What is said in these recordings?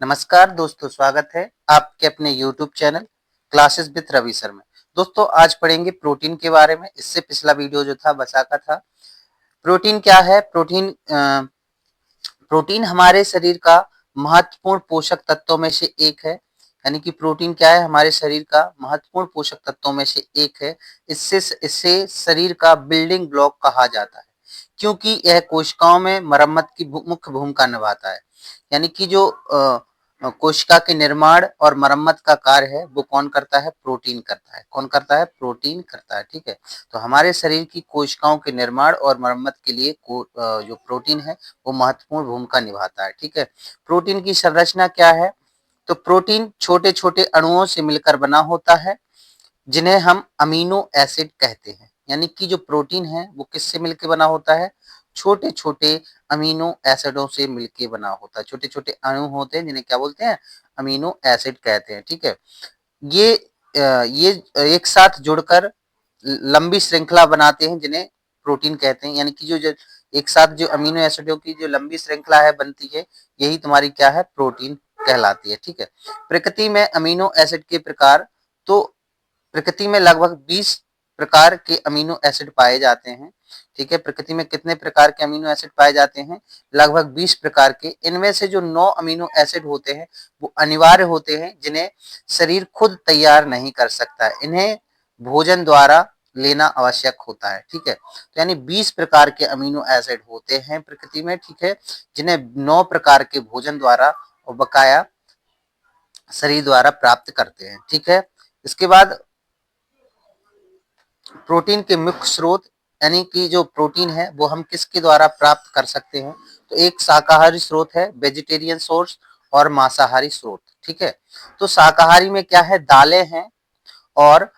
नमस्कार दोस्तों, स्वागत है आपके अपने YouTube channel classes with Ravi sir में। दोस्तों आज पढ़ेंगे प्रोटीन के बारे में। इससे पिछला वीडियो जो था बसा का था। प्रोटीन क्या है? प्रोटीन हमारे शरीर का महत्वपूर्ण पोषक तत्वों में से एक है। यानी कि प्रोटीन क्या है? हमारे शरीर का महत्वपूर्ण पोषक तत्वों में से एक है। इससे शरीर का बिल्डिंग ब्लॉक कहा जाता है, क्योंकि यह कोशिकाओं में मरम्मत की मुख्य भूमिका निभाता है। यानी कि जो कोशिका के निर्माण और मरम्मत का कार्य है वो कौन करता है? प्रोटीन करता है। कौन करता है? प्रोटीन करता है। ठीक है, तो हमारे शरीर की कोशिकाओं के निर्माण और मरम्मत के लिए जो प्रोटीन है वो महत्वपूर्ण भूमिका निभाता है। ठीक है, प्रोटीन की संरचना क्या है? तो प्रोटीन छोटे छोटे अणुओं से मिलकर बना होता है, जिन्हें हम अमीनो एसिड कहते हैं। यानी कि जो प्रोटीन है वो किससे मिलकर बना होता है? छोटे छोटे अमीनो एसिडों से मिलकर बना होता है। छोटे छोटे अणु होते हैं जिन्हें क्या बोलते हैं? अमीनो एसिड कहते हैं। ठीक है, ये ये एक साथ जुड़कर लंबी श्रृंखला बनाते हैं, जिन्हें प्रोटीन कहते हैं। यानी कि जो एक साथ जो अमीनो एसिडों की जो लंबी श्रृंखला है बनती है, यही तुम्हारी क्या है? प्रोटीन कहलाती है। ठीक है, प्रकृति में अमीनो एसिड के प्रकार, तो प्रकृति में लगभग 20 प्रकार के अमीनो एसिड पाए जाते हैं। ठीक है, प्रकृति में कितने प्रकार के अमीनो एसिड पाए जाते हैं? लगभग 20 प्रकार के। इनमें से जो 9 अमीनो एसिड होते हैं वो अनिवार्य होते हैं, जिन्हें शरीर खुद तैयार नहीं कर सकता। इन्हें भोजन द्वारा लेना आवश्यक होता है। ठीक है, तो यानी 20 प्रकार के अमीनो एसिड होते हैं प्रकृति में। ठीक है, जिन्हें 9 प्रकार के भोजन द्वारा और बकाया शरीर द्वारा प्राप्त करते हैं। ठीक है, इसके बाद प्रोटीन के मुख्य स्रोत, यानी कि जो प्रोटीन है वो हम किसके द्वारा प्राप्त कर सकते हैं? तो एक शाकाहारी स्रोत है, वेजिटेरियन सोर्स, और मांसाहारी स्रोत। ठीक है, तो शाकाहारी में क्या है? दालें हैं, और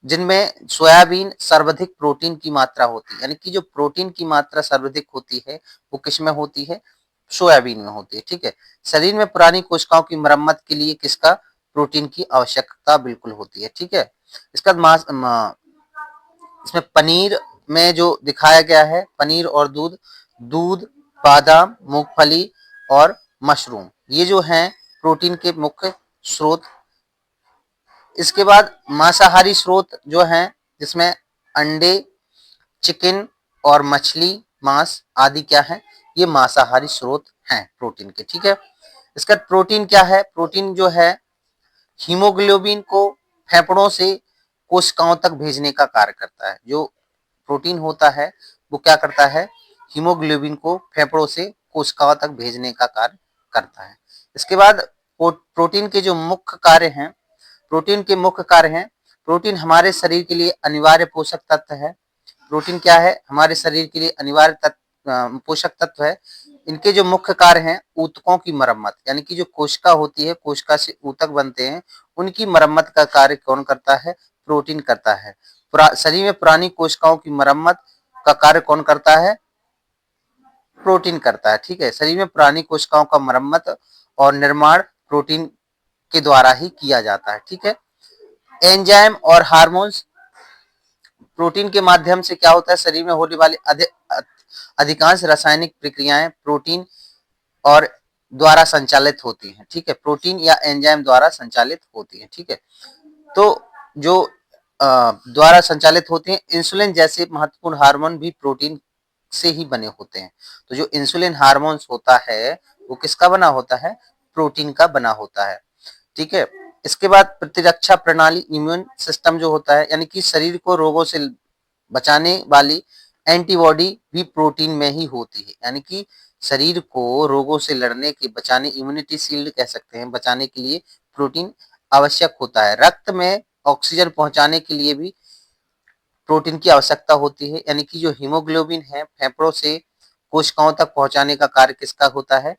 जिनमें सोयाबीन सर्वाधिक प्रोटीन की मात्रा होती है। यानी कि जो प्रोटीन की मात्रा सर्वाधिक होती है वो किसमें होती है? सोयाबीन में होती है। ठीक है, शरीर में पुरानी कोशिकाओं की मरम्मत के लिए किसका? प्रोटीन की आवश्यकता बिल्कुल होती है। ठीक है, इसका इसमें पनीर में जो दिखाया गया है, पनीर और दूध, दूध, बादाम, मूंगफली और मशरूम, ये जो हैं प्रोटीन के मुख्य स्रोत। इसके बाद मांसाहारी स्रोत जो हैं, जिसमें अंडे, चिकन और मछली मांस आदि क्या है? ये मांसाहारी स्रोत हैं प्रोटीन के। ठीक है, इसका प्रोटीन क्या है? प्रोटीन जो है हीमोग्लोबिन को फेफड़ों से कोशिकाओं तक भेजने का कार्य करता है। जो प्रोटीन होता है वो क्या करता है? हीमोग्लोबिन को फेफड़ों से कोशिकाओं तक भेजने का कार्य करता है। इसके बाद प्रोटीन के जो मुख्य कार्य हैं, प्रोटीन के मुख्य कार्य हैं, प्रोटीन हमारे शरीर के लिए अनिवार्य पोषक तत्व है। प्रोटीन क्या है? हमारे शरीर के लिए अनिवार्य पोषक तत्व है। इनके जो मुख्य कार्य हैं, ऊतकों की मरम्मत, यानी कि जो कोशिका होती है, कोशिका से ऊतक बनते हैं, उनकी मरम्मत का कार्य कौन करता है? प्रोटीन करता है। शरीर में पुरानी कोशिकाओं की मरम्मत का कार्य कौन करता है? प्रोटीन करता है। ठीक है, शरीर में पुरानी कोशिकाओं का मरम्मत और निर्माण प्रोटीन के द्वारा ही किया जाता है। ठीक है, एंजाइम और हार्मोन्स, प्रोटीन के माध्यम से क्या होता है? शरीर में होने वाली अधिकांश रासायनिक प्रक्रियाएं प्रोटीन और द्वारा संचालित होती हैं। ठीक है, प्रोटीन या एंजाइम द्वारा संचालित होती हैं। ठीक है, तो जो द्वारा संचालित होते हैं, इंसुलिन जैसे महत्वपूर्ण हार्मोन भी प्रोटीन से ही बने होते हैं। तो जो इंसुलिन हार्मोन्स होता है वो किसका बना होता है? प्रोटीन का बना होता है। ठीक है, इसके बाद प्रतिरक्षा प्रणाली, इम्यून सिस्टम जो होता है, यानी कि शरीर को रोगों से बचाने वाली एंटीबॉडी भी प्रोटीन में ही होती है। यानी कि शरीर को रोगों से लड़ने के, बचाने, इम्यूनिटी शील्ड कह सकते हैं, बचाने के लिए प्रोटीन आवश्यक होता है। रक्त में ऑक्सीजन पहुंचाने के लिए भी प्रोटीन की आवश्यकता होती है। यानी कि जो हीमोग्लोबिन है फेफड़ों से कोशिकाओं तक पहुंचाने का कार्य किसका होता है?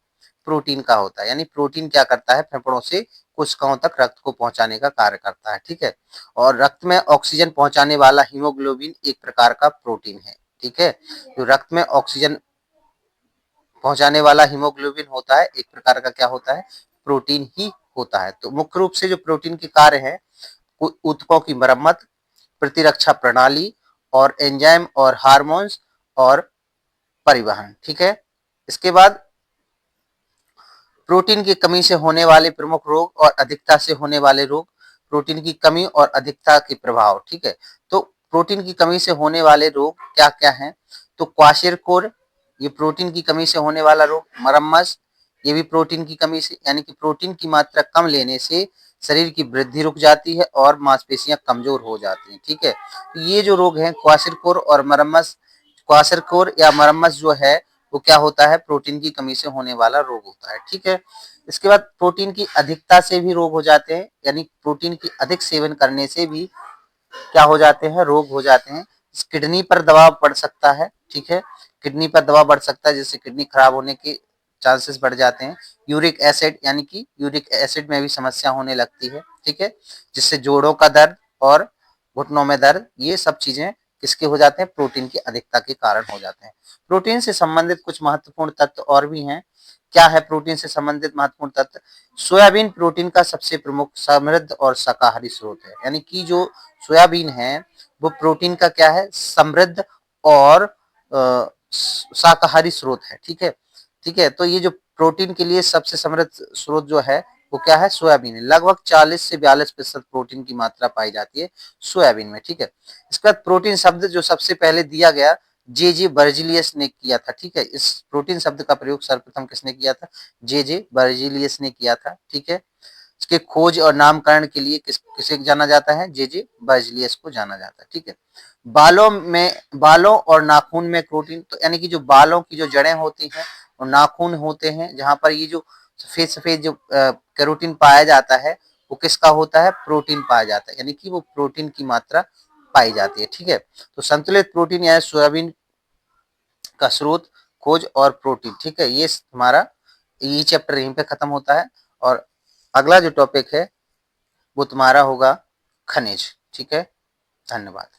प्रोटीन का होता है। यानी प्रोटीन क्या करता है? फेफड़ों से कोशिकाओं तक रक्त को पहुंचाने का कार्य करता है। ठीक है, और रक्त में ऑक्सीजन पहुंचाने वाला हीमोग्लोबिन एक प्रकार का प्रोटीन है। ठीक है, जो रक्त में ऑक्सीजन पहुंचाने वाला हीमोग्लोबिन होता है एक प्रकार का क्या होता है? प्रोटीन ही होता है। तो मुख्य रूप से जो प्रोटीन के कार्य है, ऊतकों की मरम्मत, प्रतिरक्षा प्रणाली, और एंजाइम और हार्मोन्स, और परिवहन। ठीक है, इसके बाद प्रोटीन की कमी से होने वाले प्रमुख रोग और अधिकता से होने वाले रोग, प्रोटीन की कमी और अधिकता के प्रभाव। ठीक है, तो प्रोटीन की कमी से होने वाले रोग क्या क्या हैं? तो क्वाशेरकोर, ये प्रोटीन की कमी से होने वाला रोग। मरम्मस, ये भी प्रोटीन की कमी से, यानी कि प्रोटीन की मात्रा कम लेने से शरीर की वृद्धि रुक जाती है और मांसपेशियां कमजोर हो जाती हैं। ठीक है, तो ये जो रोग हैं क्वाशेरकोर और मरम्मस, क्वाशेरकोर या मरम्मस जो है वो क्या होता है? प्रोटीन की कमी से होने वाला रोग होता है। ठीक है, इसके बाद प्रोटीन की अधिकता से भी रोग हो जाते हैं, यानी प्रोटीन की अधिक सेवन करने से भी क्या हो जाते हैं? रोग हो जाते हैं। किडनी पर दबाव पड़ सकता है। ठीक है, किडनी पर दबाव बढ़ सकता है, जिससे किडनी खराब होने के चांसेस बढ़ जाते हैं। यूरिक एसिड, यानी कि यूरिक एसिड में भी समस्या होने लगती है। ठीक है, जिससे जोड़ों का दर्द और घुटनों में दर्द, ये सब चीजें किसके हो जाते हैं? प्रोटीन की अधिकता के कारण हो जाते हैं। प्रोटीन से संबंधित कुछ महत्वपूर्ण तत्व और भी हैं। क्या है प्रोटीन से संबंधित महत्वपूर्ण तत्व? सोयाबीन प्रोटीन का सबसे प्रमुख समृद्ध और शाकाहारी स्रोत है, यानी कि जो सोयाबीन है वो प्रोटीन का क्या है? समृद्ध और शाकाहारी स्रोत है। ठीक है, ठीक है, तो ये जो प्रोटीन के लिए सबसे समृद्ध स्रोत जो है वो क्या है? सोयाबीन है। लगभग 40 से 42% प्रोटीन की मात्रा पाई जाती है सोयाबीन में। ठीक है, इसका प्रोटीन शब्द जो सबसे पहले दिया गया, जे बर्जिलियस ने किया था। ठीक है, इस प्रोटीन शब्द का प्रयोग सर्वप्रथम किसने किया था? जे बर्जिलियस ने किया था। ठीक है, इसके खोज और नामकरण के लिए किसे जाना जाता है? जे बर्जिलियस को जाना जाता है। ठीक है, बालों और नाखून में प्रोटीन, तो यानी कि जो बालों की जो जड़ें होती हैं और नाखून होते हैं, जहां पर ये जो सफेद सफेद जो कैरोटीन पाया जाता है वो किसका होता है? प्रोटीन पाया जाता है, यानी कि वो प्रोटीन की मात्रा पाई जाती है। ठीक है, तो संतुलित प्रोटीन या सोयाबीन का स्रोत, खोज और प्रोटीन। ठीक है, ये हमारा ये चैप्टर यहीं पे खत्म होता है और अगला जो टॉपिक है वो तुम्हारा होगा खनिज। ठीक है, धन्यवाद।